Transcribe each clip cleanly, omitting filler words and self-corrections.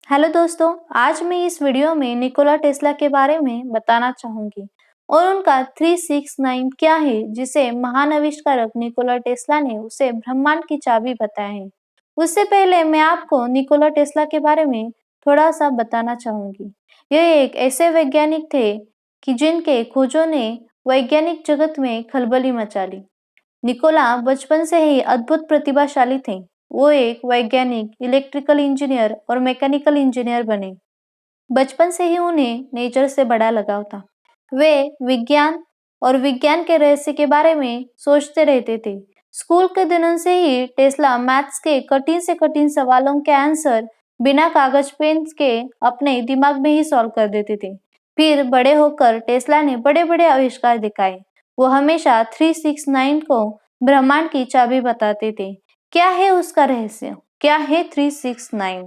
Hello दोस्तों, आज मैं इस वीडियो में निकोला टेस्ला के बारे में बताना चाहूंगी और उनका 369 क्या है जिसे महान आविष्कारक निकोला टेस्ला ने उसे ब्रह्मांड की चाबी बताया है। उससे पहले मैं आपको निकोला टेस्ला के बारे में थोड़ा सा बताना चाहूंगी। यह एक ऐसे वैज्ञानिक थे कि जिनके खोजों ने वैज्ञानिक जगत में खलबली मचा ली। निकोला बचपन से ही अद्भुत प्रतिभाशाली थे। वो एक वैज्ञानिक, इलेक्ट्रिकल इंजीनियर और मैकेनिकल इंजीनियर बने। बचपन से ही उन्हें नेचर से बड़ा लगाव था। वे विज्ञान और विज्ञान के रहस्य के बारे में सोचते रहते थे। स्कूल के दिनों से ही टेस्ला मैथ्स के कठिन से कठिन सवालों के आंसर बिना कागज पेन के अपने दिमाग में ही सॉल्व कर देते थे। फिर बड़े होकर टेस्ला ने बड़े बड़े आविष्कार दिखाए। वो हमेशा 369 को ब्रह्मांड की चाबी बताते थे। क्या है उसका रहस्य? क्या है 369?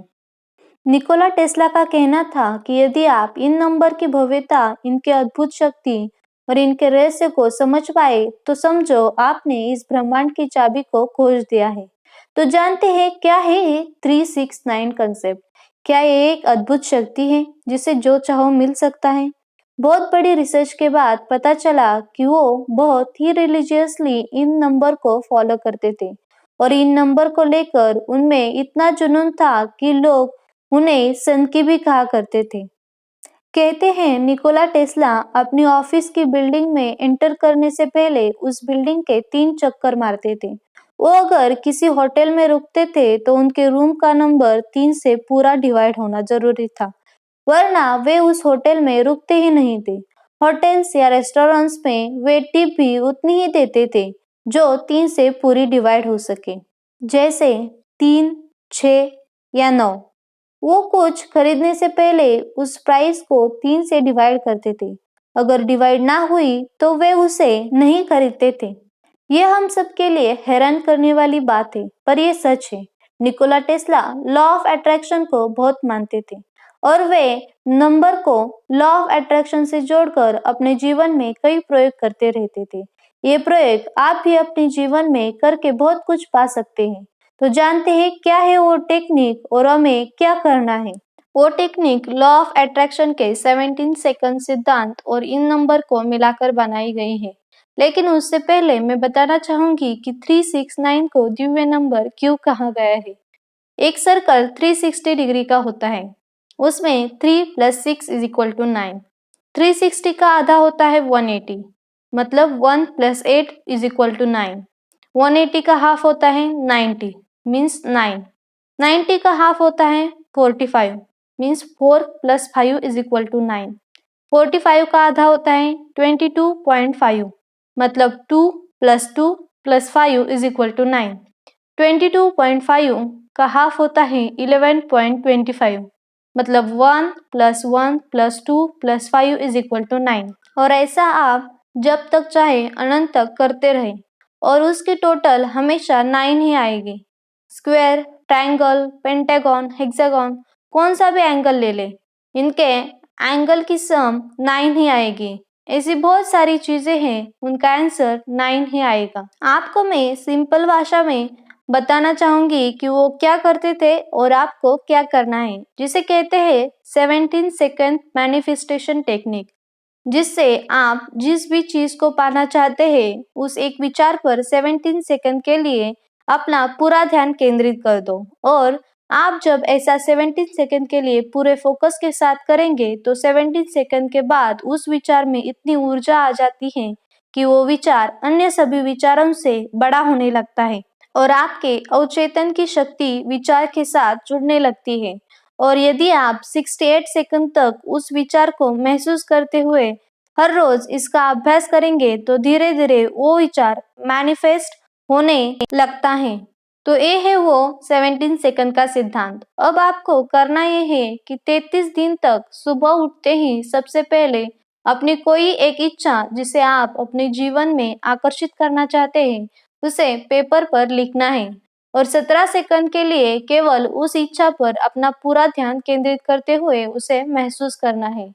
निकोला टेस्ला का कहना था कि यदि आप इन नंबर की भव्यता, इनके अद्भुत शक्ति और इनके रहस्य को समझ पाए तो समझो आपने इस ब्रह्मांड की चाबी को खोज दिया है। तो जानते हैं क्या है ये 369 कंसेप्ट? क्या ये एक अद्भुत शक्ति है जिसे जो चाहो मिल सकता है? बहुत बड़ी रिसर्च के बाद पता चला कि वो बहुत ही रिलीजियसली इन नंबर को फॉलो करते थे और इन नंबर को लेकर उनमें इतना जुनून था कि लोग उन्हें संत की भी कहा करते थे। कहते हैं निकोला टेस्ला अपनी ऑफिस की बिल्डिंग में एंटर करने से पहले उस बिल्डिंग के 3 चक्कर मारते थे। वो अगर किसी होटल में रुकते थे तो उनके रूम का नंबर 3 से पूरा डिवाइड होना जरूरी था, वरना वे उस होटल में रुकते ही नहीं थे। होटल्स या रेस्टोरेंट्स में वे टिप भी उतनी ही देते थे जो 3 से पूरी डिवाइड हो सके, जैसे 3, 6 या 9। वो कुछ खरीदने से पहले उस प्राइस को 3 से डिवाइड करते थे। अगर डिवाइड ना हुई तो वे उसे नहीं खरीदते थे। ये हम सब के लिए हैरान करने वाली बात है, पर ये सच है। Nikola Tesla law of attraction को बहुत मानते थे और वे नंबर को लॉ ऑफ अट्रैक्शन से जोड़कर अपने जीवन में कई प्रयोग करते रहते थे। ये प्रयोग आप भी अपने जीवन में करके बहुत कुछ पा सकते हैं। तो जानते हैं क्या है वो टेक्निक और हमें क्या करना है। वो टेक्निक लॉ ऑफ अट्रैक्शन के 17 सेकंड सिद्धांत और इन नंबर को मिलाकर बनाई गई है। लेकिन उससे पहले मैं बताना चाहूंगी कि 369 को दिव्य नंबर क्यों कहा गया है। एक सर्कल 360 डिग्री का होता है। उसमें 3 + 6 = 9। 360 का आधा होता है 180, मतलब 1 + 8 = 9। 180 का हाफ होता है 90, मीन्स 9। 90 का हाफ होता है 45, मीन्स 4 + 5 = 9। 45 का आधा होता है 22.5, मतलब 2 + 2 + 5 = 9। 22.5 का हाफ होता है 11.25, मतलब 1 + 1 + 2 + 5 = 9। और ऐसा आप जब तक चाहे अनंत तक करते रहे और उसकी टोटल हमेशा 9 ही आएगी। स्क्वायर, ट्रायंगल, पेंटागन, हेक्सागन, कौन सा भी एंगल ले ले, इनके एंगल की सम 9 ही आएगी। ऐसी बहुत सारी चीजें हैं, उनका आंसर 9 ही आएगा। आपको मैं सिंपल भाषा में बताना चाहूंगी कि वो क्या करते थे और आपको क्या करना है, जिसे कहते हैं 17 सेकंड मैनिफेस्टेशन टेक्निक, जिससे आप जिस भी चीज को पाना चाहते हैं उस एक विचार पर 17 सेकंड के लिए अपना पूरा ध्यान केंद्रित कर दो। और आप जब ऐसा 17 सेकंड के लिए पूरे फोकस के साथ करेंगे तो 17 सेकंड के बाद उस विचार में इतनी ऊर्जा आ जाती है कि वो विचार अन्य सभी विचारों से बड़ा होने लगता है और आपके अवचेतन की शक्ति विचार के साथ जुड़ने लगती है। और यदि आप 68 सेकंड तक उस विचार को महसूस करते हुए हर रोज इसका अभ्यास करेंगे तो धीरे धीरे वो विचार मैनिफेस्ट होने लगता है। तो ये है वो 17 सेकंड का सिद्धांत। अब आपको करना ये है कि 33 दिन तक सुबह उठते ही सबसे पहले अपनी कोई एक इच्छा जिसे आप अपने जीवन में आकर्षित करना चाहते हैं उसे पेपर पर लिखना है और 17 सेकंड के लिए केवल उस इच्छा पर अपना पूरा ध्यान केंद्रित करते हुए उसे महसूस करना है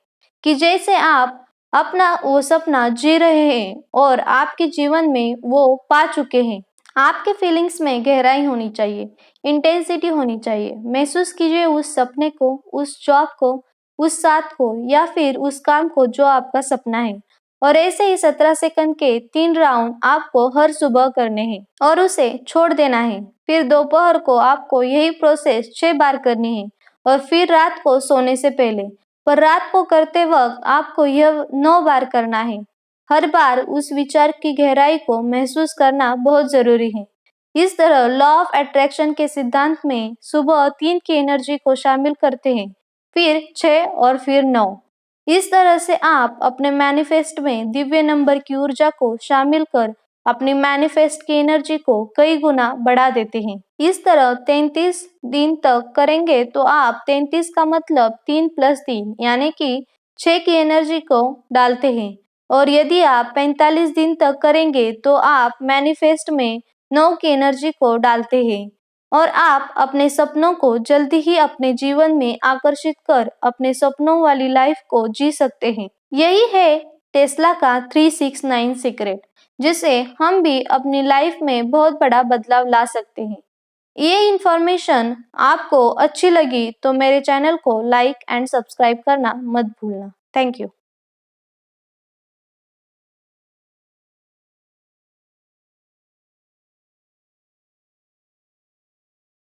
कि जैसे आप अपना वो सपना जी रहे हैं और आपके जीवन में वो पा चुके हैं। आपके फीलिंग्स में गहराई होनी चाहिए, इंटेंसिटी होनी चाहिए। महसूस कीजिए उस सपने को, उस जॉब को, उस साथ को या फिर उस काम को जो आपका सपना है। और ऐसे ही 17 सेकंड के 3 राउंड आपको हर सुबह करने हैं और उसे छोड़ देना है। फिर दोपहर को आपको यही प्रोसेस 6 बार करनी है और फिर रात को सोने से पहले। पर रात को करते वक्त आपको यह 9 बार करना है। हर बार उस विचार की गहराई को महसूस करना बहुत जरूरी है। इस तरह लॉ ऑफ अट्रैक्शन के सिद्धांत में सुबह 3 की एनर्जी को शामिल करते हैं, फिर 6 और फिर 9। इस तरह से आप अपने मैनिफेस्ट में दिव्य नंबर की ऊर्जा को शामिल कर अपनी मैनिफेस्ट की एनर्जी को कई गुना बढ़ा देते हैं। इस तरह 33 दिन तक करेंगे तो आप 33 का मतलब 3 + 3 यानी कि 6 की एनर्जी को डालते हैं। और यदि आप 45 दिन तक करेंगे तो आप मैनिफेस्ट में 9 की एनर्जी को डालते हैं और आप अपने सपनों को जल्दी ही अपने जीवन में आकर्षित कर अपने सपनों वाली लाइफ को जी सकते हैं। यही है टेस्ला का 369 सीक्रेट, जिससे हम भी अपनी लाइफ में बहुत बड़ा बदलाव ला सकते हैं। ये इन्फॉर्मेशन आपको अच्छी लगी तो मेरे चैनल को लाइक एंड सब्सक्राइब करना मत भूलना। Thank you.